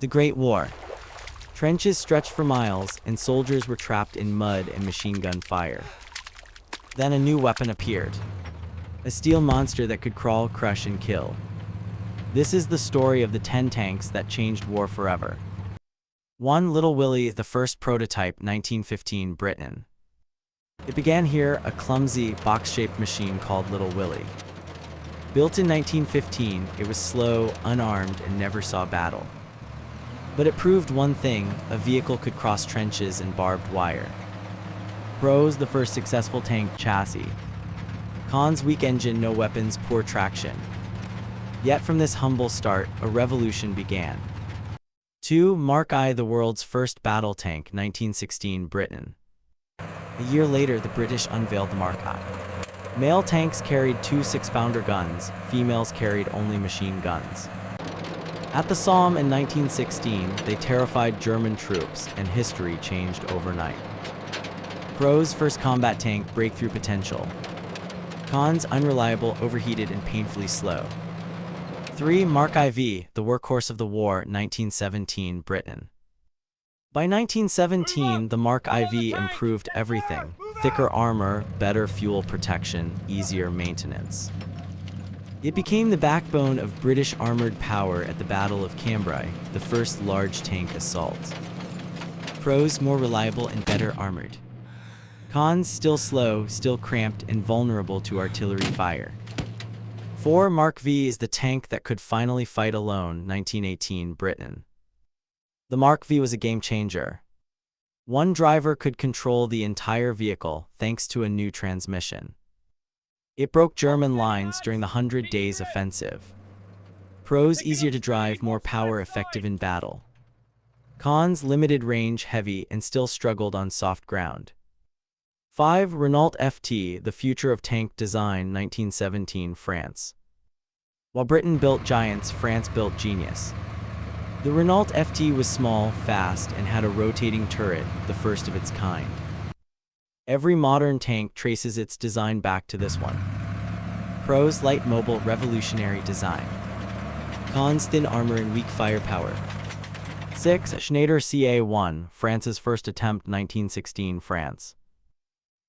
The Great War. Trenches stretched for miles, and soldiers were trapped in mud and machine gun fire. Then a new weapon appeared. A steel monster that could crawl, crush, and kill. This is the story of the 10 tanks that changed war forever. 1. Little Willie, the first prototype, 1915, Britain. It began here, a clumsy, box-shaped machine called Little Willie. Built in 1915, it was slow, unarmed, and never saw battle. But it proved one thing: a vehicle could cross trenches and barbed wire. Pros: the first successful tank chassis. Cons: weak engine, no weapons, poor traction. Yet from this humble start, a revolution began. 2. Mark I, the world's first battle tank, 1916, Britain. A year later, the British unveiled the Mark I. Male tanks carried 2 6-pounder guns, females carried only machine guns. At the Somme in 1916, they terrified German troops, and history changed overnight. Pros: first combat tank, breakthrough potential. Cons: unreliable, overheated, and painfully slow. 3. Mark IV, the workhorse of the war, 1917, Britain. By 1917, the Mark IV improved everything: thicker armor, better fuel protection, easier maintenance. It became the backbone of British armored power at the Battle of Cambrai, the first large tank assault. Pros: more reliable and better armored. Cons: still slow, still cramped, and vulnerable to artillery fire. 4. Mark V is the tank that could finally fight alone, 1918, Britain. The Mark V was a game changer. One driver could control the entire vehicle, thanks to a new transmission. It broke German lines during the 100 Days Offensive. Pros: easier to drive, more power, effective in battle. Cons: limited range, heavy, and still struggled on soft ground. 5. Renault FT, the future of tank design, 1917, France. While Britain built giants, France built genius. The Renault FT was small, fast, and had a rotating turret, the first of its kind. Every modern tank traces its design back to this one. Pros: light, mobile, revolutionary design. Cons: thin armor and weak firepower. 6. Schneider CA1, France's first attempt, 1916, France.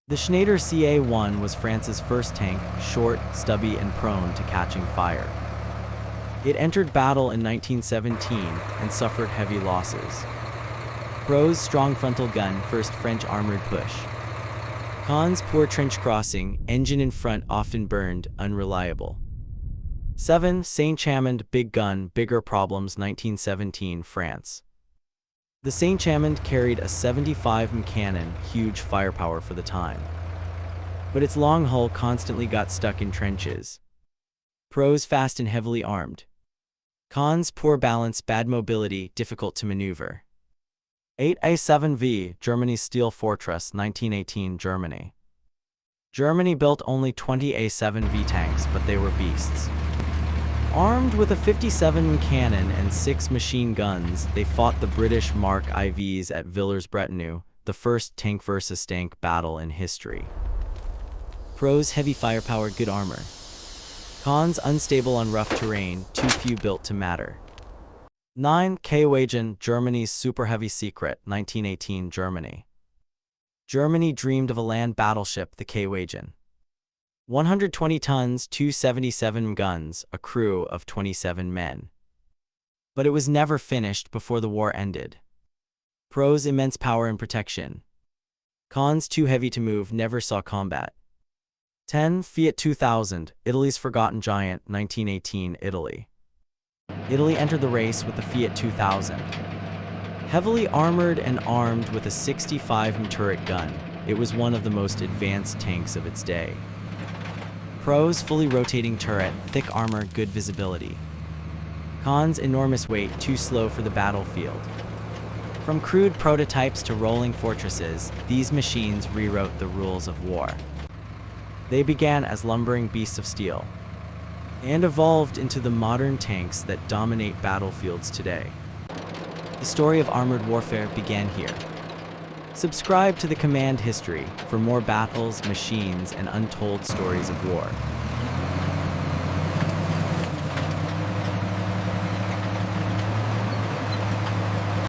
The Schneider CA1 was France's first tank, short, stubby, and prone to catching fire. It entered battle in 1917 and suffered heavy losses. Pros: strong frontal gun, first French armored push. Cons: poor trench crossing, engine in front often burned, unreliable. 7. Saint-Chamond, big gun, bigger problems, 1917, France. The Saint-Chamond carried a 75mm cannon, huge firepower for the time. But its long hull constantly got stuck in trenches. Pros: fast and heavily armed. Cons: poor balance, bad mobility, difficult to maneuver. 8. A7V, Germany's steel fortress, 1918, Germany. Germany built only 20 A7V tanks, but they were beasts. Armed with a 57mm cannon and 6 machine guns, they fought the British Mark IVs at Villers-Bretonneux, the first tank versus tank battle in history. Pros: heavy firepower, good armor. Cons: unstable on rough terrain, too few built to matter. 9. Kagan, Germany's super heavy secret, 1918, Germany. Germany dreamed of a land battleship, the Kagan. 120 tons, 277 guns, a crew of 27 men. But it was never finished before the war ended. Pros: immense power and protection. Cons: too heavy to move, never saw combat. 10. Fiat 2000, Italy's forgotten giant, 1918, Italy. Italy entered the race with the Fiat 2000. Heavily armored and armed with a 65mm turret gun, it was one of the most advanced tanks of its day. Pros: fully rotating turret, thick armor, good visibility. Cons: enormous weight, too slow for the battlefield. From crude prototypes to rolling fortresses, these machines rewrote the rules of war. They began as lumbering beasts of steel and evolved into the modern tanks that dominate battlefields today. The story of armored warfare began here. Subscribe to the Command History for more battles, machines, and untold stories of war.